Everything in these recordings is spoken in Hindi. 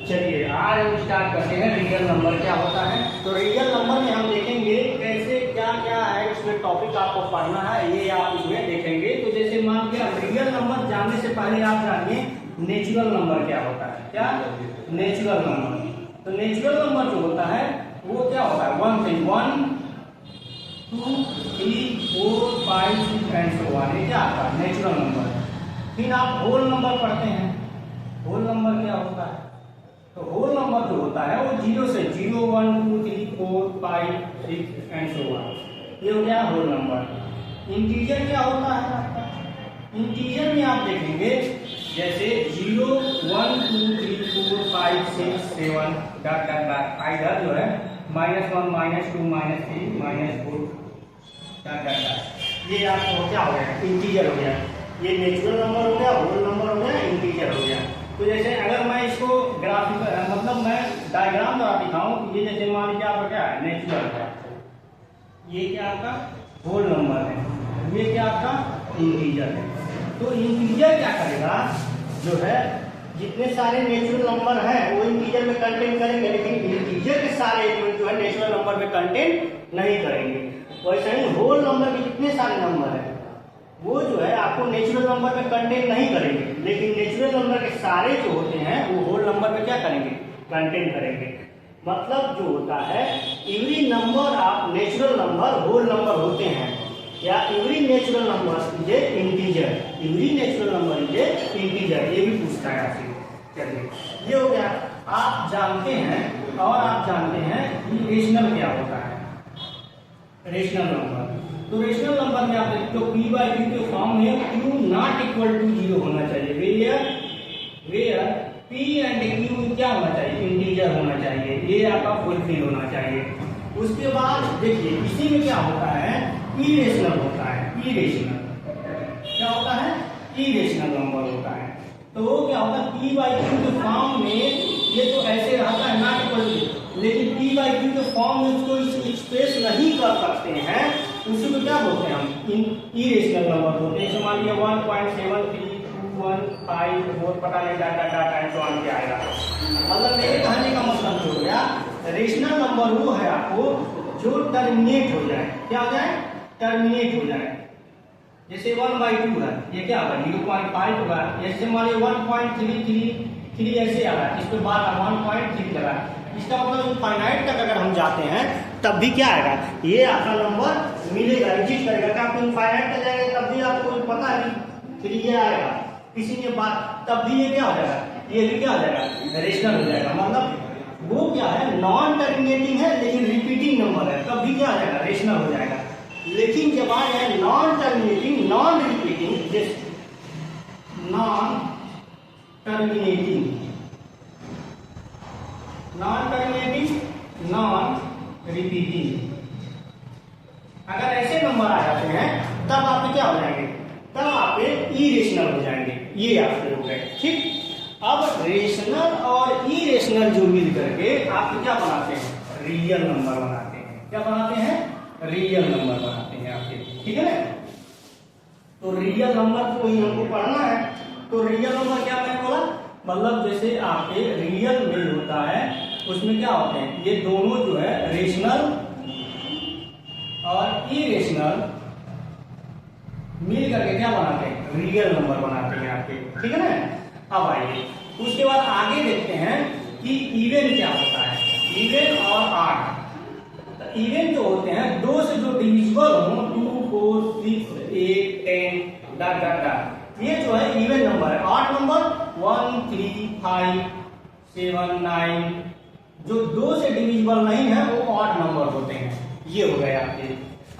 चलिए आज हम स्टार्ट करते हैं रियल नंबर क्या होता है। तो रियल नंबर में हम देखेंगे कैसे क्या क्या है, इसमें टॉपिक आपको पढ़ना है, ये आप इसमें देखेंगे। तो जैसे मान के रियल नंबर जानने से पहले आप जानिए नेचुरल नंबर क्या होता है। क्या नेचुरल नंबर? तो नेचुरल नंबर जो होता है वो क्या होता है, 1 से 1 2 3 4 5 6 एंड सो ऑन, ये क्या आता है नेचुरल नंबर। फिर आप होल नंबर पढ़ते हैं। होल नंबर क्या होता है? तो होल नंबर जो होता है वो 0 से 0 1 2 3 4 5 6 एंड सो ऑन, ये हो गया होल नंबर। इंटीजर क्या होता है आपका? इंटीजर में आप देखेंगे जैसे 0 1 2 3 4 5 6 7 डॉट डॉट डॉट, इधर जो है -1 -2 -3 -4 डॉट डॉट डॉट, ये आपको क्या हो गया इंटीजर हो गया। ये नेचुरल नंबर हो गया, होल नंबर हो गया, इंटीजर हो गया। तो जैसे अगर मैं इसको ग्राफिक मतलब मैं डायग्राम द्वारा दिखाऊं, ये जैसे मान लीजिए आपका क्या है नेचुरल है, ये क्या आपका होल नंबर है, ये क्या आपका इंटीजर है। तो इंटीजर क्या करेगा, जो है जितने सारे नेचुरल नंबर हैं वो इंटीजर में कंटेंट करेंगे, लेकिन इंटीजर के सारे एलिमेंट जो है नेचुरल नंबर में कंटेंट नहीं करेंगे। वैसे ही होल नंबर में जितने सारे नंबर है वो जो है आपको नेचुरल नंबर में कंटेंट नहीं करेंगे, लेकिन नेचुरल नंबर के सारे जो होते हैं वो होल नंबर में क्या करेंगे, कंटेंट करेंगे। मतलब जो होता है एवरी नंबर आप नेचुरल नंबर होल नंबर होते हैं, या every natural number is a integer, every natural number is a integer, ये भी पूछता है आपसे। चलिए ये हो गया, आप जानते हैं। और आप जानते हैं कि रेशनल क्या होता है, रेशनल नंबर। तो रेशनल नंबर में आप देखते हो p बाई q के फॉर्म में q नॉट इक्वल टू 0 होना चाहिए। वेयर p एंड q क्या होना चाहिए, इंटीजर होना चाहिए, ये आपका फुलफिल होना चाहिए। उसके बाद देखिए इसी में क्या होता है, इरेशनल होता है। इरेशनल क्या होता है, इरेशनल नंबर होता है। तो वो क्या होता है p बाई q के फॉर्म में, ये तो ऐसे रहता है नॉट इक्वल टू, लेकिन p बाई q के फॉर्म में उसको एक्सप्रेस नहीं कर सकते हैं, उसी को क्या बोलते हैं हम, इरेशनल नंबर बोलते हैं। जैसे मान लिया 1.732154 पता नहीं data data and so on क्या आएगा। मतलब मेरे कहने का मतलब जो हो गया, रेशनल नंबर वो है आपको जो टर्मिनेट हो जाए। क्या हो जाए, टर्मिनेट हो जाए। जैसे 1/2 है, ये क्या होगा 0.5 होगा। जैसे मान लिया 1.333 ऐसे आ रहा है, इस पे बाद 1.3 लगा, इसका मतलब इनफाइनाइट तक अगर हम जाते हैं तब भी क्या आएगा, ये आपका नंबर मिलेगा, एग्जिस्ट करेगा। क्या आपको इनफाइनाइट तक जाएगा तब भी आपको पता है फिर ये आएगा, किसी के बाद तब भी ये क्या हो जाएगा, ये भी क्या हो जाएगा, रेशनल हो जाएगा। मतलब वो क्या है, नॉन टर्मिनेटिंग है लेकिन रिपीटिंग नंबर है, तब भी क्या हो जाएगा, रेशनल हो जाएगा। लेकिन जब आ जाए non terminating non repeating, non terminating non repeating, अगर ऐसे नंबर आ जाते हैं तब आपके क्या हो जाएंगे, तब आपके इरेशनल हो जाएंगे। ये आपके हो गए, ठीक। अब रेशनल और इरेशनल जो मिल करके आप क्या बनाते हैं, रियल नंबर बनाते हैं। क्या बनाते हैं, रियल नंबर बनाते हैं आपके, ठीक है ना। तो रियल नंबर को ही हमको पढ़ना है। तो रियल नंबर क्या मैंने बोला, मतलब जैसे आपके रियल में होता है उसमें क्या होते हैं, ये दोनों जो है रेशनल और इरेशनल मिल करके क्या बनाते हैं, रियल नंबर बनाते हैं आपके, ठीक है ना। अब आइए उसके बाद आगे देखते हैं कि इवन क्या होता है, इवन और ऑड। तो इवन जो होते हैं दो से जो डिविजिबल हो, 2 4 6 8 10 डॉट डॉट डॉट, ये जो है इवन नंबर है। ऑड नंबर 1 3 5 7 9, जो 2 से डिविजिबल नहीं है वो ऑड नंबर होते हैं। ये हो गए आपके।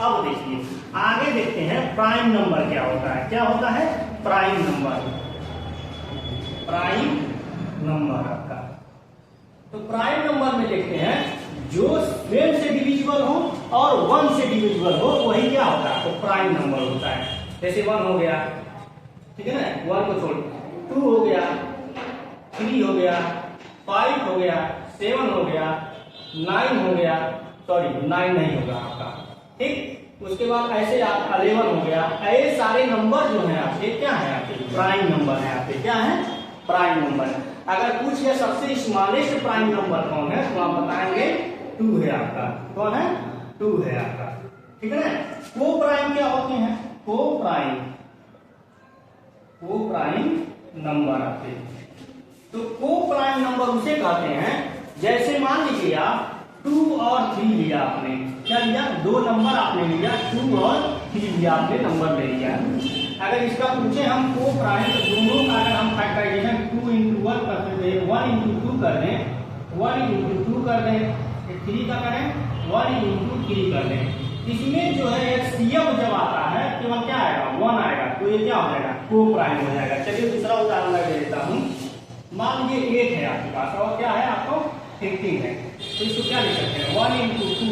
अब देखिए आगे देखते हैं प्राइम नंबर क्या होता है। क्या होता है, प्राइम नंबर। प्राइम नंबर आपका, तो प्राइम नंबर में देखते हैं जो 12 से डिविजिबल हो और 1 से डिविजिबल हो वही क्या होता है, तो प्राइम नंबर होता है। जैसे 1 हो गया, ठीक है ना, 1 को छोड़, 2 हो गया, 3 हो गया, 5 हो गया, 7 हो गया, 9 हो गया, सॉरी 9 नहीं होगा आपका, ठीक। उसके बाद ऐसे आप 11 हो गया। ऐसे सारे नंबर जो है आपके क्या है, आपके प्राइम नंबर है आपके, क्या है, प्राइम नंबर। अगर पूछ लिया सबसे स्मॉलेस्ट प्राइम नंबर कौन है तो आप बताएंगे 2 है आपका। कौन है? 2 है आपका। ठीक है ना। को प्राइम क्या होते हैं? को प्राइम नंबर आते हैं। तो को प्राइम नंबर उसे कहते हैं जैसे मान लीजिए आप 2 और 3 लिया आपने, क्या लिया? 2 नंबर आपने लिया, 2 और 3 लिया आपने, नंबर ले लिया। अगर इसका पूछे हम को प्राइम, तो दोनों का अगर हम फैक्टराइजेशन 2 into 1 कर दें, 1 into 2 कर दें, 1 into 2 कर दें, 3 का करें 1 into 3 कर दें। इसमें जो है एक CF जब आता है केवल क्या आएगा? 1 आएगा। तो ये क्या हो जाएगा? को प्राइम हो जाएगा। चलिए दूसरा उदाहरण मैं दे देता हूँ। मान लीजिए 8 है आपके पास और क्या है आपको? 15 है। तो इसको क्या लिख सकते हैं? 1 into 2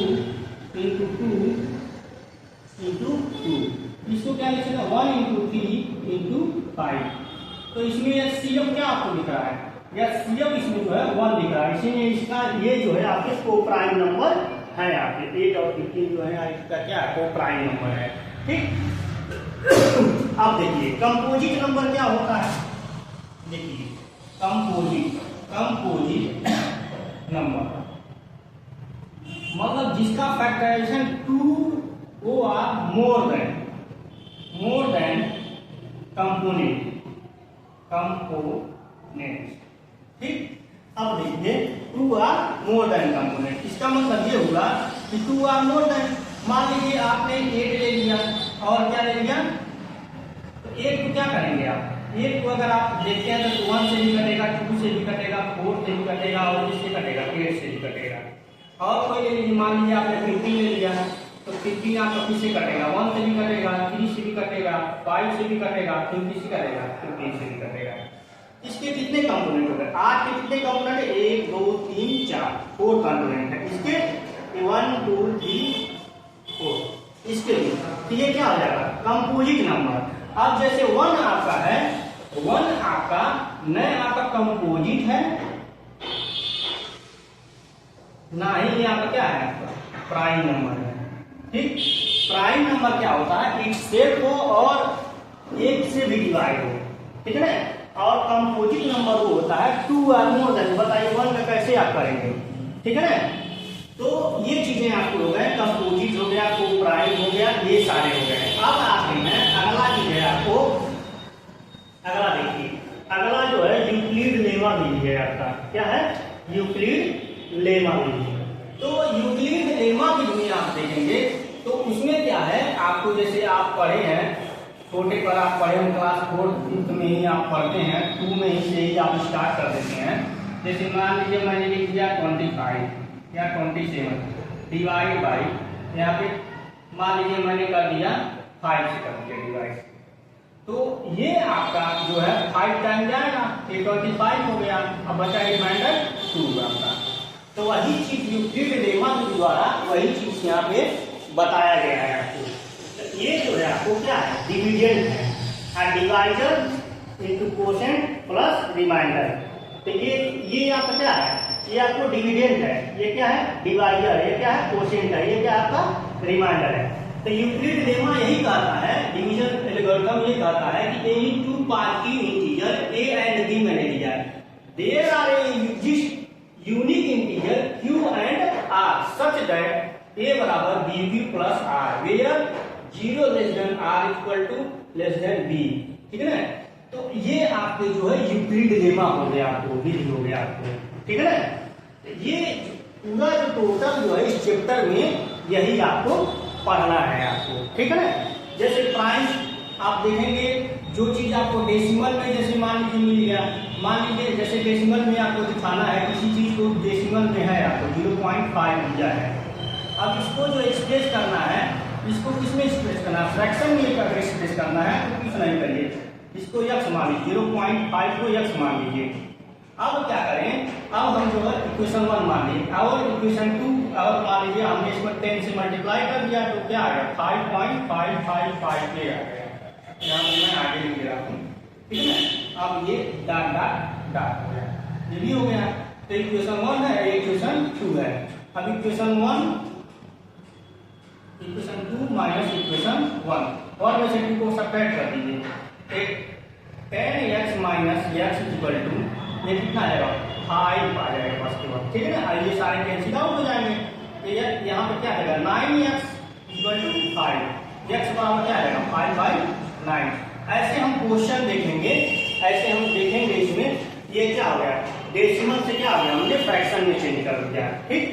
into 2 into 2। इसको क्या लिख सकते हैं? 1 into 3 into 5। तो इसमें यह CF क्या आपको दिख रहा है? यह CF इसमें जो है 1 दिख रहा है, इसीलिए इसका ये जो है आपके को प्राइम नंबर है। आपके 8 और 15 जो है इसका क्या है? को प्राइम नंबर है। ठीक। अब देखिए कंपोजिट नंबर क्या होता है? देखिए कंपोजिट नंबर मतलब जिसका फैक्टराइजेशन 2 और मोर देन कंपोनेंट। ठीक। अब देखिए 2 आर मोर देन कंपोनेंट, इसका मतलब ये हुआ कि 2 आर मोर देन। मान लीजिए आपने 8 ले लिया और क्या ले लिया? तो 8 को क्या करेंगे आप? 8 को अगर आप देखते हैं तो 1 से भी कटेगा, 2 से भी कटेगा, 4 से भी कटेगा और इससे कटेगा, 8 से भी कटेगा। और कोई ले लीजिए, मान लीजिए आपने 15 ले लिया है तो 15 आपका किससे कटेगा? 1 से भी कटेगा, 3 से भी कटेगा, 5 से भी कटेगा, 5 से कटेगा, 15 से भी कटेगा। इसके कितने कंपोनेंट हो गए? 8 के कितने कंपोनेंट है? 1 2 3 4 4 कंपोनेंट है इसके। 1 2 3 4 इसके लिए। तो ये क्या हो जाएगा? Composite number. अब जैसे 1 आपका है, 1 आपका न आपका कंपोजिट है ना ही ये आपका क्या है? प्राइम नंबर है। ठीक। प्राइम नंबर क्या होता है? एक सेट हो और एक से भी डिवाइड हो। ठीक है ना। और कंपोजिट नंबर वो होता है 2 और मोर देन। बताइए 1 में कैसे आप करेंगे? ठीक है ना। तो ये चीजें आपको हो गए, कंपोजिट हो गया, को प्राइम हो गया, ये सारे हो गए। अब आखिर में अगला चीज है आपको, अगला देखिए, अगला जो है यूक्लिड लेमा विधि है आपका। क्या है? यूक्लिड लेमा विधि। तो यूक्लिड लेमा विधि में आप देखेंगे तो उसमें क्या है, आपको जैसे आप पढ़े हैं छोटे पर, आप पढ़े हैं क्लास 4 में ही आप पढ़ते हैं, 2 में ही से ही आप स्टार्ट कर देते हैं। जैसे मान लीजिए मैंने लिख दिया 25 या 27 डिवाइड बाई, यहाँ पे मान लीजिए मैंने कर दिया 5 से कर दिया डिवाइड। तो ये आपका जो है 5 टाइम जाएगा, ये 25 हो गया। अब बचा रिमाइंडर 2 आपका। तो वही चीज यूक्लिड लेमा के द्वारा वही चीज यहाँ पे बताया गया है आपको। तो ये जो है आपको क्या है? डिविडेंड है, divider into quotient plus remainder. तो ये आपका क्या है? ये आपको डिविडेंड है, ये क्या है? डिवाइडर, ये क्या है? कोशेंट है, ये क्या आपका? रिमाइंडर है। तो यूक्लिड लेमा यही कहता है, डिवीजन एल्गोरिथम ये कहता है कि any 2 positive integer A and B मैंने लिया है, there are exist unique integer q and r such that a बराबर bq plus r where 0 less than r equal to less than b। ठीक है ना। तो ये आपके जो है यूक्लिड लेमा हो गया, आपको विधि हो गया आपको। ठीक है ना। ये पूरा जो टोटल जो है इस चैप्टर में यही आपको पढ़ना है आपको। ठीक है ना। जैसे प्राइम आप देखेंगे, जो चीज आपको डेसिमल में जैसे मान लीजिए मिल गया, मान लीजिए जैसे डेसिमल में आपको दिखाना है किसी चीज को, डेसिमल में है आपको 0.5 दिया है। अब इसको जो एक्सप्रेस करना है, इसको किसमें एक्सप्रेस करना है? फ्रैक्शन में अगर एक्सप्रेस करना है तो कुछ नहीं करिए, इसको x मान लीजिए, 0.5 को x मान लीजिए। अब क्या करें? अब हम जो है इक्वेशन 1 मान लीजिए और इक्वेशन 2 और मान लीजिए हमने इसको 10 से मल्टीप्लाई कर दिया तो क्या आएगा? 5.555 आ गया। यहाँ मैं आगे लिख रहा हूँ। ठीक है ना। अब ये डॉट डॉट डॉट हो गया, ये भी हो गया। तो इक्वेशन 1 है, इक्वेशन 2 है। अब इक्वेशन 1 इक्वेशन 2 माइनस इक्वेशन 1 और में से 2 को सब्ट्रैक्ट कर दीजिए। 10x minus x equal to ये कितना आएगा 5 आ जाएगा बस के बाद, ठीक है ना। ये सारे कैंसिल आउट हो जाएंगे। तो यहाँ पे क्या आएगा 9x इक्वल टू 5, x बराबर क्या आएगा 5/9। ऐसे हम क्वेश्चन देखेंगे, ऐसे हम देखेंगे इसमें ये क्या हो गया डेसिमल से क्या हो गया हमने फ्रैक्शन में चेंज कर दिया, ठीक।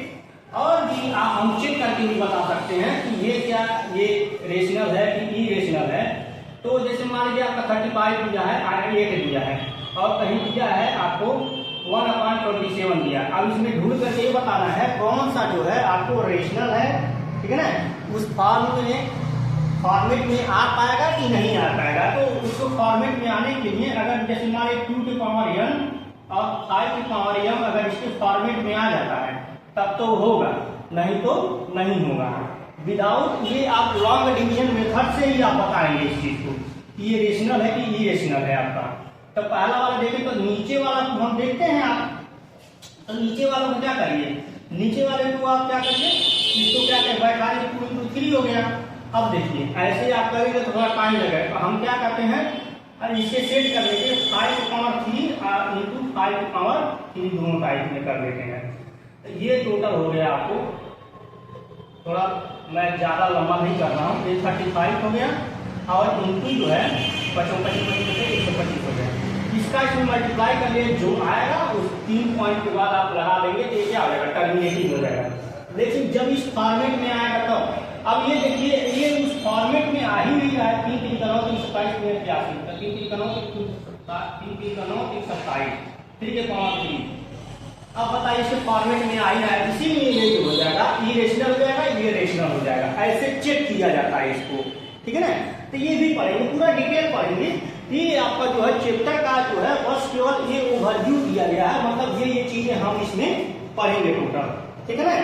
और भी हम चेक करके भी बता सकते हैं कि ये क्या ये रेशनल है कि इरेशनल है। तो जैसे मान लीजिए आपका 35 दिया है, 8 दिया है और कहीं दिया है आपको 1/27 दिया। अब इसमें ढूंढ करके ये बताना है कौन सा जो है आपको रेशनल है, ठीक है ना। उस फॉर्मेट में आ पाएगा कि नहीं आ पाएगा। तो उसको फॉर्मेट में आने के लिए अगर जैसे हमारे 2 की पावर n और 5 की पावर m अगर इसके फॉर्मेट में आ जाता है तब तो होगा, नहीं तो नहीं होगा। विदाउट ये आप लॉन्ग डिवीजन मेथड से ही आप बताएंगे इस चीज को कि ये रेशनल है कि इरेशनल है आपका। तो पहला वाला देखें तो नीचे वाला को हम देखते हैं आप, तो नीचे वालों को क्या करिए, नीचे वाले को आप क्या करिए इसको क्या करें बैठा 2 हो गया। अब देखिए ऐसे आप करेंगे तो थोड़ा टाइम लगेगा। तो हम क्या करते हैं इसे सेट कर लेते हैं 5/3 इंटू 5/3 दोनों टाइप में कर लेते हैं। तो ये टोटल हो गया आपको, थोड़ा मैं ज़्यादा लंबा नहीं कर रहा हूँ, ये 35 हो गया और इंटू जो है 25 125 हो गया। इसका इसमें मल्टीप्लाई कर लिए जो आएगा उस 3 पॉइंट के बाद आप लगा देंगे तो ये क्या हो जाएगा टर्मिनेटिंग हो जाएगा। लेकिन जब इस फॉर्मेट में आएगा तो अब ये देखिए ये उस फॉर्मेट में आ ही नहीं रहा है। 3 3 9 27 3 3 9 27 3 के पावर 3। अब बताइए इस फॉर्मेट में आ ही रहा है, इसीलिए ये जो हो जाएगा इरेशनल हो जाएगा, ये रेशनल हो जाएगा। ऐसे चेक किया जाता है इसको, ठीक है ना। तो ये भी पढ़ेंगे, पूरा डिटेल पढ़ेंगे। ये आपका जो है चैप्टर का जो है बस केवल ये ओवरव्यू दिया गया है, मतलब ये चीजें हम इसमें पढ़ेंगे टोटल, ठीक है ना।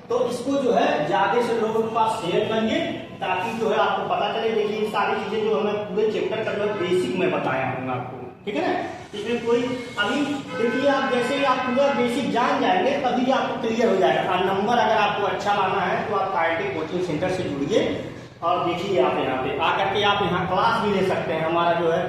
तो इसको जो है ज्यादा से लोगों के पास शेयर करिए ताकि जो है आपको पता चले। देखिए ये सारी चीजें जो हमें पूरे चैप्टर का जो है बेसिक में बताया हूँ आपको, ठीक है ना। इसमें कोई अभी देखिए आप जैसे ही आप पूरा बेसिक जान जाएंगे तभी आपको क्लियर हो जाएगा। और नंबर अगर आपको अच्छा लाना है तो आप IIT कोचिंग सेंटर से जुड़िए और देखिए आप यहाँ पे आकर के आप यहाँ क्लास भी ले सकते हैं। हमारा जो है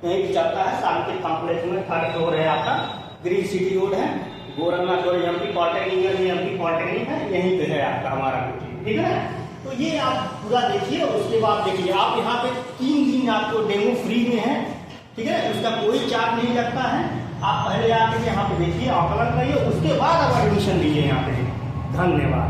यही चलता है साकेत कॉम्प्लेक्स में, 3rd फ्लोर है आपका, ग्रीन सिटी रोड है, गोरखनाथ और MP पॉलिटेक्निक है, यहीं पे है आपका हमारा कोचिंग, ठीक है ना। तो ये आप पूरा देखिए और उसके बाद देखिए आप यहाँ पे 3 दिन आपको डेमो फ्री में है, ठीक है ना। उसका कोई चार्ज नहीं लगता है। आप पहले आके यहाँ पे देखिए, आकलन करिए, उसके बाद आप एडमिशन लीजिए यहाँ पे। धन्यवाद।